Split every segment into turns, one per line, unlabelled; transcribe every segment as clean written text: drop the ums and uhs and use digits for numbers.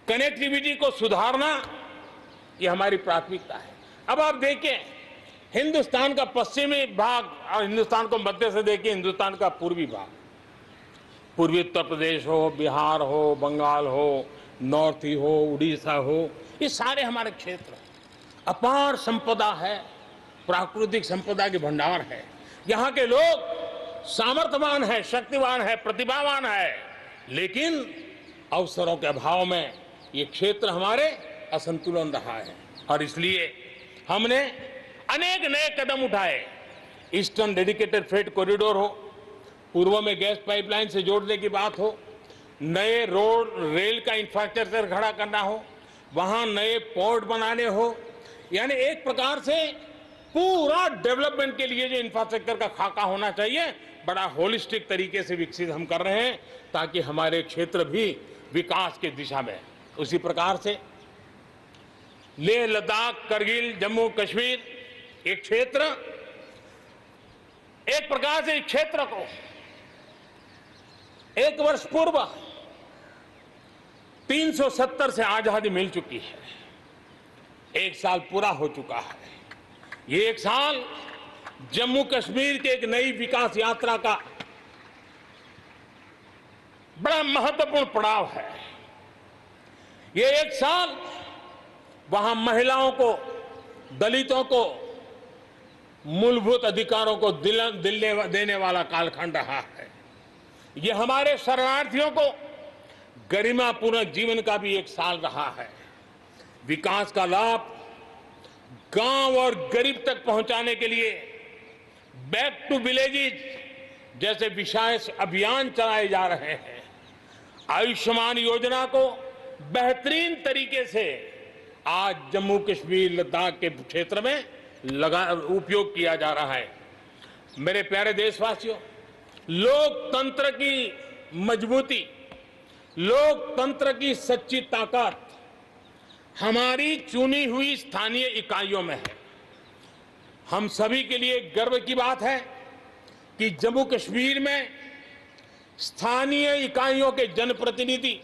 Connectivity को सुधारना ये हमारी प्राथमिकता है। अब आप देखें, हिंदुस्तान का पश्चिमी भाग और हिंदुस्तान को मध्य से देखिए, हिंदुस्तान का पूर्वी भाग, पूर्वी उत्तर प्रदेश हो, बिहार हो, बंगाल हो, नॉर्थ ही हो, उड़ीसा हो, ये सारे हमारे क्षेत्र अपार संपदा है, प्राकृतिक संपदा के भंडार है। यहाँ के लोग सामर्थ्यवान है, शक्तिवान है, प्रतिभावान है, लेकिन अवसरों के अभाव में ये क्षेत्र हमारे असंतुलन रहा है और इसलिए हमने अनेक नए कदम उठाए। ईस्टर्न डेडिकेटेड फ्रेट कॉरिडोर हो, पूर्व में गैस पाइपलाइन से जोड़ने की बात हो, नए रोड रेल का इंफ्रास्ट्रक्चर खड़ा करना हो, वहां नए पोर्ट बनाने हो, यानी एक प्रकार से पूरा डेवलपमेंट के लिए जो इंफ्रास्ट्रक्चर का खाका होना चाहिए, बड़ा होलिस्टिक तरीके से विकसित हम कर रहे हैं ताकि हमारे क्षेत्र भी विकास की दिशा में। उसी प्रकार से लेह लद्दाख, करगिल, जम्मू कश्मीर, एक क्षेत्र, एक प्रकार से इस क्षेत्र को एक वर्ष पूर्व 370 से आजादी मिल चुकी है, एक साल पूरा हो चुका है। ये एक साल जम्मू कश्मीर के एक नई विकास यात्रा का बड़ा महत्वपूर्ण पड़ाव है। ये एक साल वहां महिलाओं को, दलितों को मूलभूत अधिकारों को देने वाला कालखंड रहा है। ये हमारे शरणार्थियों को गरिमापूर्ण जीवन का भी एक साल रहा है। विकास का लाभ गांव और गरीब तक पहुंचाने के लिए बैक टू विलेजेस जैसे विशेष अभियान चलाए जा रहे हैं। आयुष्मान योजना को बेहतरीन तरीके से आज जम्मू कश्मीर लद्दाख के क्षेत्र में उपयोग किया जा रहा है। मेरे प्यारे देशवासियों, लोकतंत्र की मजबूती, लोकतंत्र की सच्ची ताकत हमारी चुनी हुई स्थानीय इकाइयों में है। हम सभी के लिए गर्व की बात है कि जम्मू कश्मीर में स्थानीय इकाइयों के जनप्रतिनिधि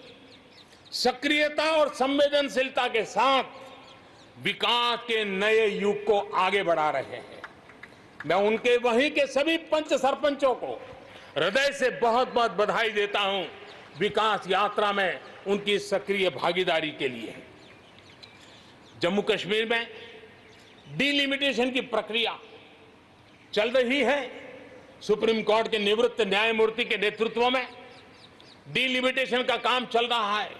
सक्रियता और संवेदनशीलता के साथ विकास के नए युग को आगे बढ़ा रहे हैं। मैं उनके वहीं के सभी पंच सरपंचों को हृदय से बहुत बहुत बधाई देता हूं विकास यात्रा में उनकी सक्रिय भागीदारी के लिए। जम्मू कश्मीर में डिलिमिटेशन की प्रक्रिया चल रही है। सुप्रीम कोर्ट के निवृत्त न्यायमूर्ति के नेतृत्व में डिलिमिटेशन का काम चल रहा है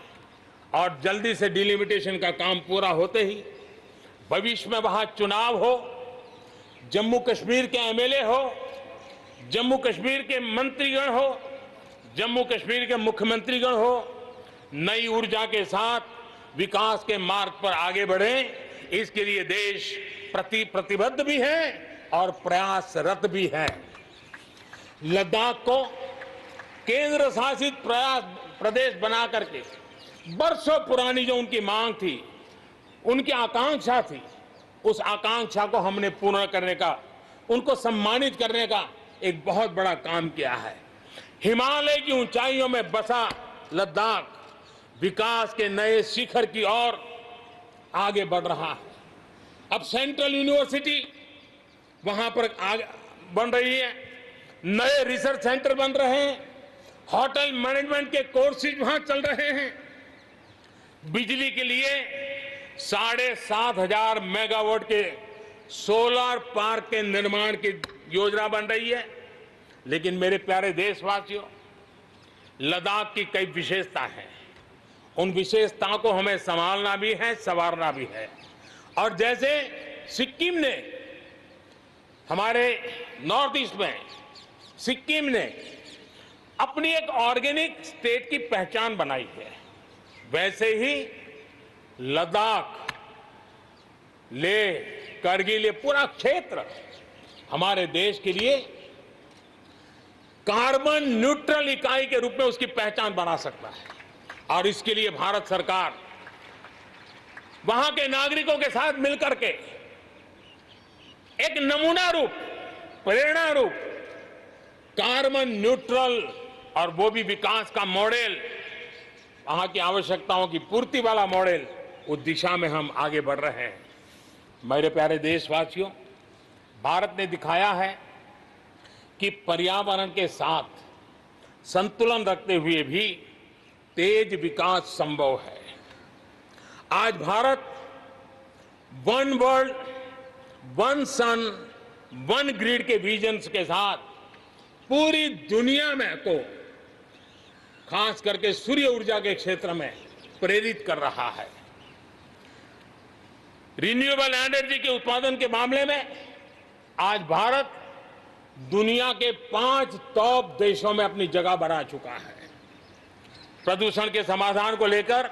और जल्दी से डिलिमिटेशन का काम पूरा होते ही भविष्य में वहां चुनाव हो, जम्मू कश्मीर के एमएलए हो, जम्मू कश्मीर के मंत्रीगण हो, जम्मू कश्मीर के मुख्यमंत्रीगण हो, नई ऊर्जा के साथ विकास के मार्ग पर आगे बढ़े। इसके लिए देश प्रतिबद्ध भी है और प्रयासरत भी है। लद्दाख को केंद्र शासित प्रदेश बना करके बरसों पुरानी जो उनकी मांग थी, उनकी आकांक्षा थी, उस आकांक्षा को हमने पूर्ण करने का, उनको सम्मानित करने का एक बहुत बड़ा काम किया है। हिमालय की ऊंचाइयों में बसा लद्दाख विकास के नए शिखर की ओर आगे बढ़ रहा है। अब सेंट्रल यूनिवर्सिटी वहां पर बन रही है, नए रिसर्च सेंटर बन रहे हैं, होटल मैनेजमेंट के कोर्सेज वहां चल रहे हैं। बिजली के लिए 7,500 मेगावाट के सोलर पार्क के निर्माण की योजना बन रही है। लेकिन मेरे प्यारे देशवासियों, लद्दाख की कई विशेषता है, उन विशेषताओं को हमें संभालना भी है, संवारना भी है। और जैसे सिक्किम ने, हमारे नॉर्थ ईस्ट में सिक्किम ने अपनी एक ऑर्गेनिक स्टेट की पहचान बनाई है, वैसे ही लद्दाख, लेह, करगिल, ये पूरा क्षेत्र हमारे देश के लिए कार्बन न्यूट्रल इकाई के रूप में उसकी पहचान बना सकता है। और इसके लिए भारत सरकार वहां के नागरिकों के साथ मिलकर के एक नमूना रूप, प्रेरणा रूप कार्बन न्यूट्रल और वो भी विकास का मॉडल वहां की आवश्यकताओं की पूर्ति वाला मॉडल, उस दिशा में हम आगे बढ़ रहे हैं। मेरे प्यारे देशवासियों, भारत ने दिखाया है कि पर्यावरण के साथ संतुलन रखते हुए भी तेज विकास संभव है। आज भारत वन वर्ल्ड, वन सन, वन ग्रिड के विजन्स के साथ पूरी दुनिया में को खास करके सूर्य ऊर्जा के क्षेत्र में प्रेरित कर रहा है। रिन्यूएबल एनर्जी के उत्पादन के मामले में आज भारत दुनिया के 5 टॉप देशों में अपनी जगह बना चुका है। प्रदूषण के समाधान को लेकर